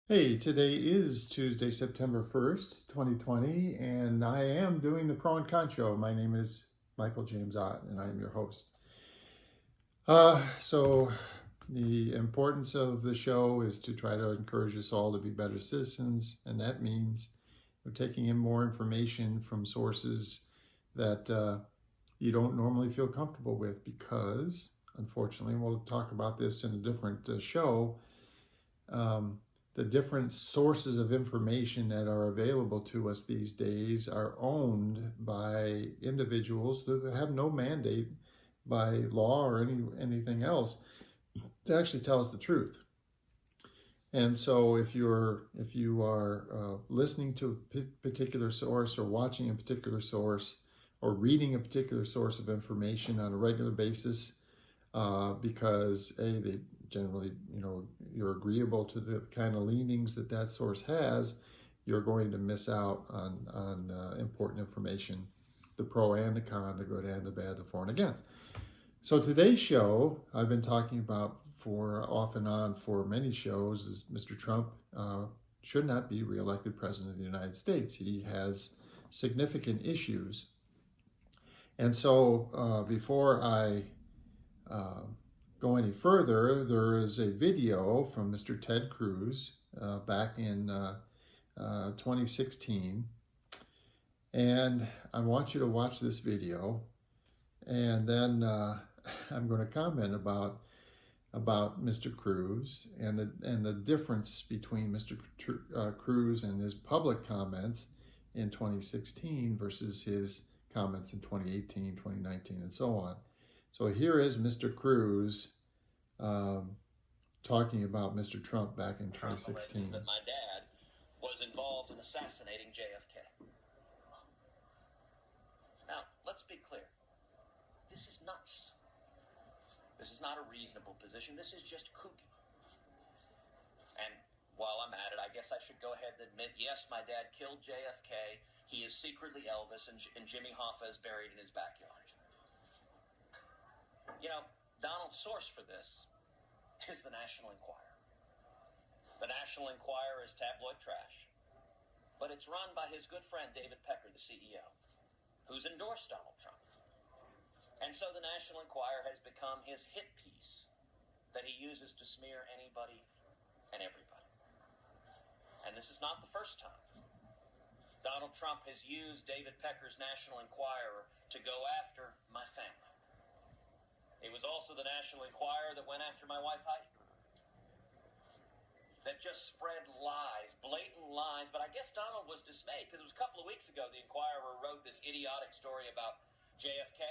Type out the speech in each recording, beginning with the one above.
Hey, today is Tuesday, September 1st, 2020, and I am doing the Pro and Con Show. My name is Michael James Ott, and I am your host. So, the importance of the show is to try to encourage us all to be better citizens, and that means we're taking in more information from sources that you don't normally feel comfortable with because, unfortunately, we'll talk about this in a different show. Um, the different sources of information that are available to us these days are owned by individuals that have no mandate by law or anything else to actually tell us the truth. And so, if you are listening to a particular source or watching a particular source or reading a particular source of information on a regular basis, because they generally, you're agreeable to the kind of leanings that source has, you're going to miss out on important information, the pro and the con, the good and the bad, the for and against. So today's show, I've been talking about for off and on for many shows, is Mr. Trump should not be reelected president of the United States. He has significant issues. And so before I go any further, there is a video from Mr. Ted Cruz back in 2016. And I want you to watch this video. And then I'm going to comment about Mr. Cruz and the difference between Mr. Cruz and his public comments in 2016 versus his comments in 2018, 2019, and so on. So here is Mr. Cruz talking about Mr. Trump back in 2016. That my dad was involved in assassinating JFK. Now, let's be clear. This is nuts. This is not a reasonable position. This is just kooky. And while I'm at it, I guess I should go ahead and admit, yes, my dad killed JFK. He is secretly Elvis, and Jimmy Hoffa is buried in his backyard. You know, Donald's source for this is the National Enquirer. The National Enquirer is tabloid trash, but it's run by his good friend David Pecker, the CEO, who's endorsed Donald Trump. And so the National Enquirer has become his hit piece that he uses to smear anybody and everybody. And this is not the first time. Donald Trump has used David Pecker's National Enquirer to go after my family. It was also the National Enquirer that went after my wife, Heidi. That just spread lies, blatant lies. But I guess Donald was dismayed because it was a couple of weeks ago the Enquirer wrote this idiotic story about JFK.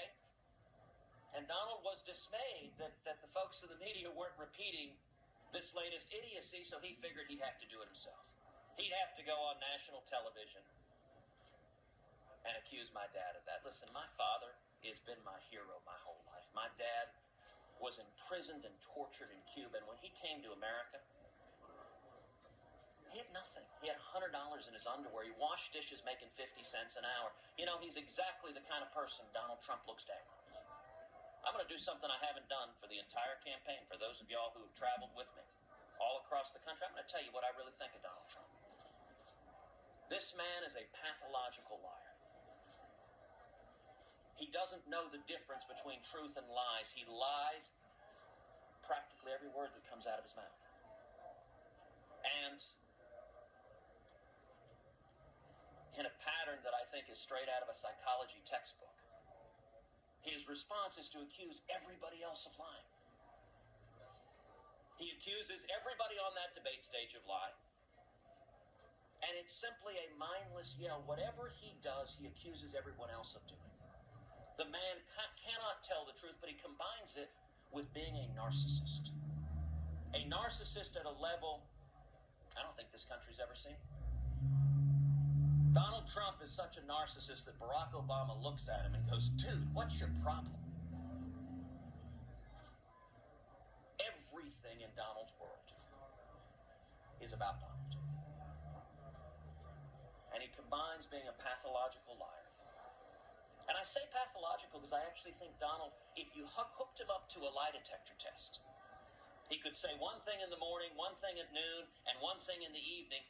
And Donald was dismayed that the folks in the media weren't repeating this latest idiocy, so he figured he'd have to do it himself. He'd have to go on national television and accuse my dad of that. Listen, my father has been my hero my whole life. My dad was imprisoned and tortured in Cuba, and when he came to America, he had nothing. He had $100 in his underwear. He washed dishes making 50 cents an hour. You know, he's exactly the kind of person Donald Trump looks down on. I'm going to do something I haven't done for the entire campaign. For those of y'all who have traveled with me all across the country, I'm going to tell you what I really think of Donald Trump. This man is a pathological liar. He doesn't know the difference between truth and lies. He lies practically every word that comes out of his mouth. And in a pattern that I think is straight out of a psychology textbook, his response is to accuse everybody else of lying. He accuses everybody on that debate stage of lying. And it's simply a mindless yell. Whatever he does, he accuses everyone else of doing. The man cannot tell the truth, but he combines it with being a narcissist. A narcissist at a level I don't think this country's ever seen. Donald Trump is such a narcissist that Barack Obama looks at him and goes, dude, what's your problem? Everything in Donald's world is about Donald. And he combines being a pathological liar. And I say pathological because I actually think Donald, if you hooked him up to a lie detector test He could say one thing in the morning, one thing at noon, and one thing in the evening,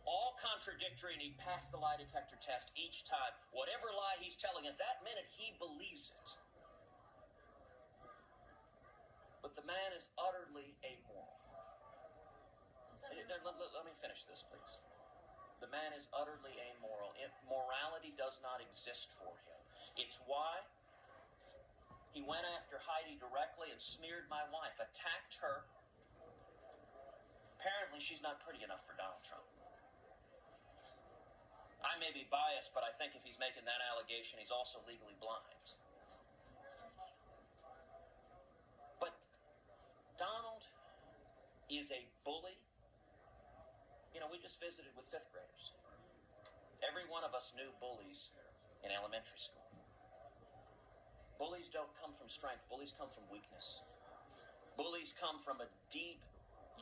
all contradictory, and he'd pass the lie detector test each time. Whatever lie he's telling at that minute, he believes it. But the man is utterly amoral. Let me finish this, please. The man is utterly amoral. Morality does not exist for him. It's why he went after Heidi directly and smeared my wife, attacked her. Apparently, she's not pretty enough for Donald Trump. I may be biased, but I think if he's making that allegation, he's also legally blind. But Donald is a bully. You know, we just visited with fifth graders. Every one of us knew bullies in elementary school. Bullies don't come from strength. Bullies come from weakness. Bullies come from a deep,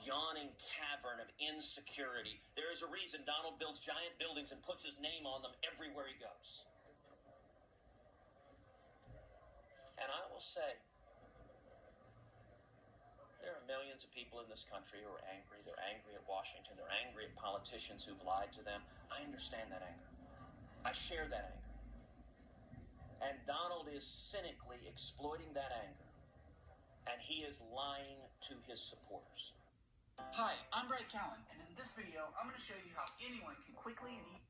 yawning cavern of insecurity. There is a reason Donald builds giant buildings and puts his name on them everywhere he goes. And I will say, there are millions of people in this country who are angry. They're angry at Washington. They're angry at politicians who've lied to them. I understand that anger. I share that anger. And Donald is cynically exploiting that anger. And he is lying to his supporters. Hi, I'm Brad Cowan, and in this video, I'm going to show you how anyone can quickly and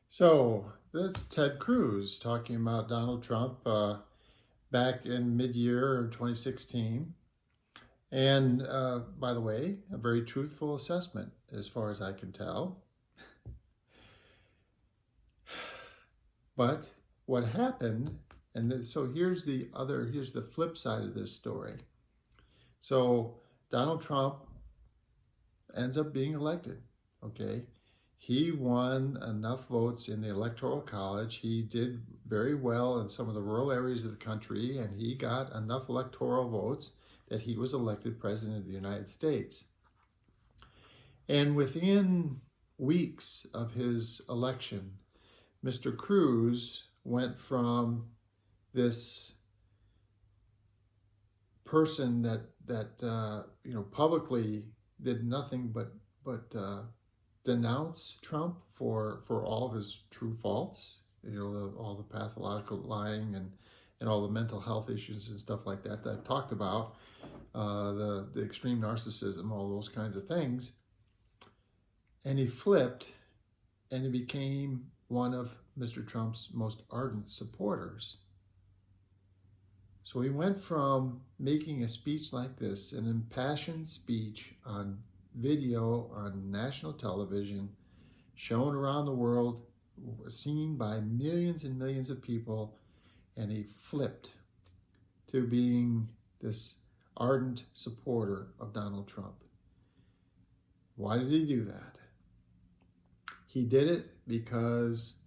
So, that's Ted Cruz talking about Donald Trump back in mid-year 2016. And by the way, a very truthful assessment as far as I can tell. But what happened, and so here's the flip side of this story. So Donald Trump ends up being elected, okay? He won enough votes in the Electoral College. He did very well in some of the rural areas of the country, and he got enough electoral votes that he was elected President of the United States. And within weeks of his election, Mr. Cruz went from this person that publicly did nothing but denounce Trump for all of his true faults, all the pathological lying and all the mental health issues and stuff like that I've talked about, the extreme narcissism, all those kinds of things. And he flipped and he became one of Mr. Trump's most ardent supporters. So he went from making a speech like this, an impassioned speech on video, on national television, shown around the world, seen by millions and millions of people, and he flipped to being this ardent supporter of Donald Trump. Why did he do that? He did it because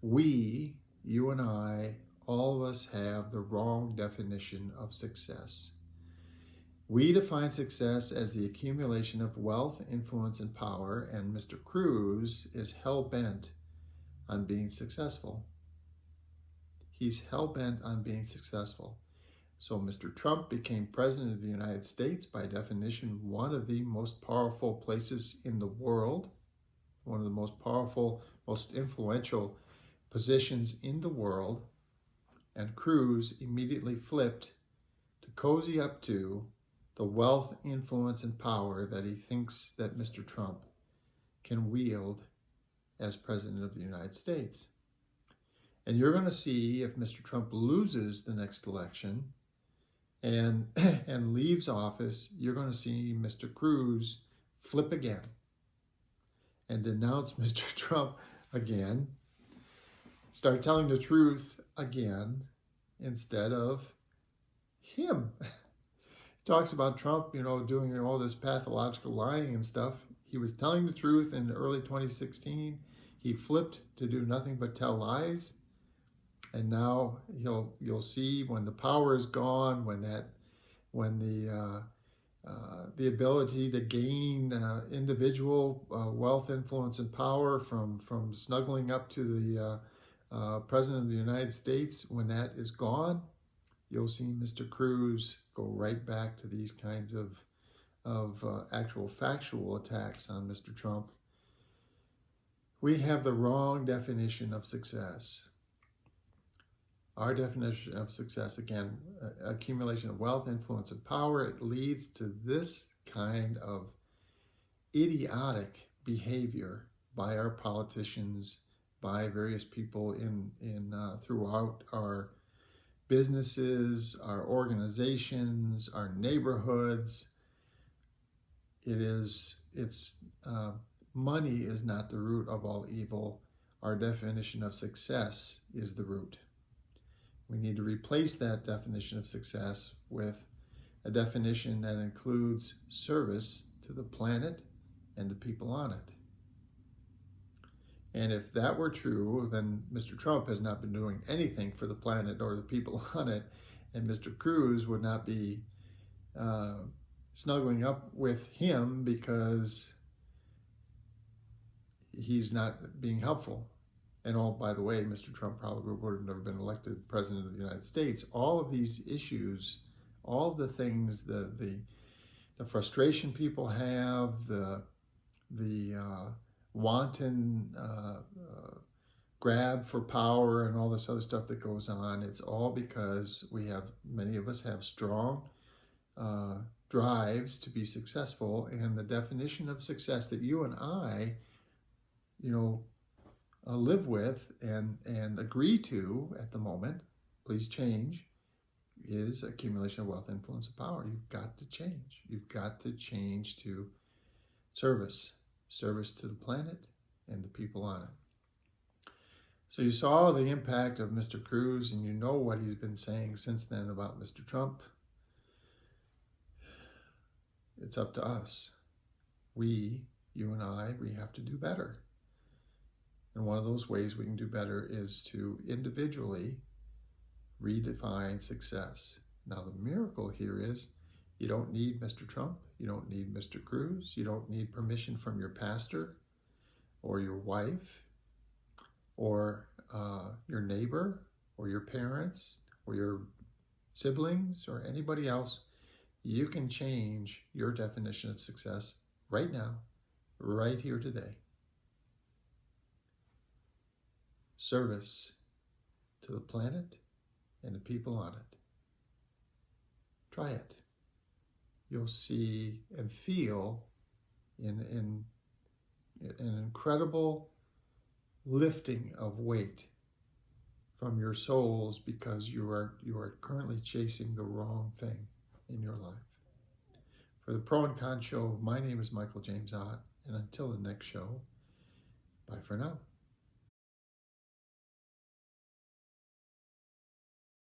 we, you and I, all of us have the wrong definition of success. We define success as the accumulation of wealth, influence, and power, and Mr. Cruz is hell-bent on being successful. He's hell-bent on being successful. So Mr. Trump became President of the United States, by definition, one of the most powerful places in the world, one of the most powerful, most influential positions in the world, and Cruz immediately flipped to cozy up to the wealth, influence, and power that he thinks that Mr. Trump can wield as President of the United States. And you're going to see, if Mr. Trump loses the next election and leaves office, you're going to see Mr. Cruz flip again and denounce Mr. Trump again, start telling the truth again instead of him. He talks about Trump, doing all this pathological lying and stuff. He was telling the truth in early 2016. He flipped to do nothing but tell lies. And now you'll see, when the power is gone, when the ability to gain individual wealth, influence, and power from snuggling up to the President of the United States, when that is gone, you'll see Mr. CRUZ go right back to these kinds of actual factual attacks on Mr. Trump. We have the wrong definition of success. Our definition of success, again, accumulation of wealth, influence, and power, it leads to this kind of idiotic behavior by our politicians, by various people throughout our businesses, our organizations, our neighborhoods. Money is not the root of all evil. Our definition of success is the root. We need to replace that definition of success with a definition that includes service to the planet and the people on it. And if that were true, then Mr. Trump has not been doing anything for the planet or the people on it, and Mr. CRUZ would not be snuggling up with him because he's not being helpful. And oh, by the way, Mr. Trump probably would have never been elected president of the United States. All of these issues, all of the things, the frustration people have, the wanton grab for power and all this other stuff that goes on, it's all because many of us have strong drives to be successful, and the definition of success that you and I, live with and agree to at the moment, please change, is accumulation of wealth, influence, and power. You've got to change. You've got to change to service to the planet and the people on it. So you saw the impact of Mr. CRUZ, and you know what he's been saying since then about Mr. Trump. It's up to us. You and I, we have to do better. And one of those ways we can do better is to individually redefine success. Now, the miracle here is you don't need Mr. Trump. You don't need Mr. CRUZ. You don't need permission from your pastor or your wife or your neighbor or your parents or your siblings or anybody else. You can change your definition of success right now, right here today. Service to the planet and the people on it. Try it. You'll see and feel an incredible lifting of weight from your souls because you are currently chasing the wrong thing in your life. For the Pro and Con Show, my name is Michael James Ott, and until the next show, bye for now.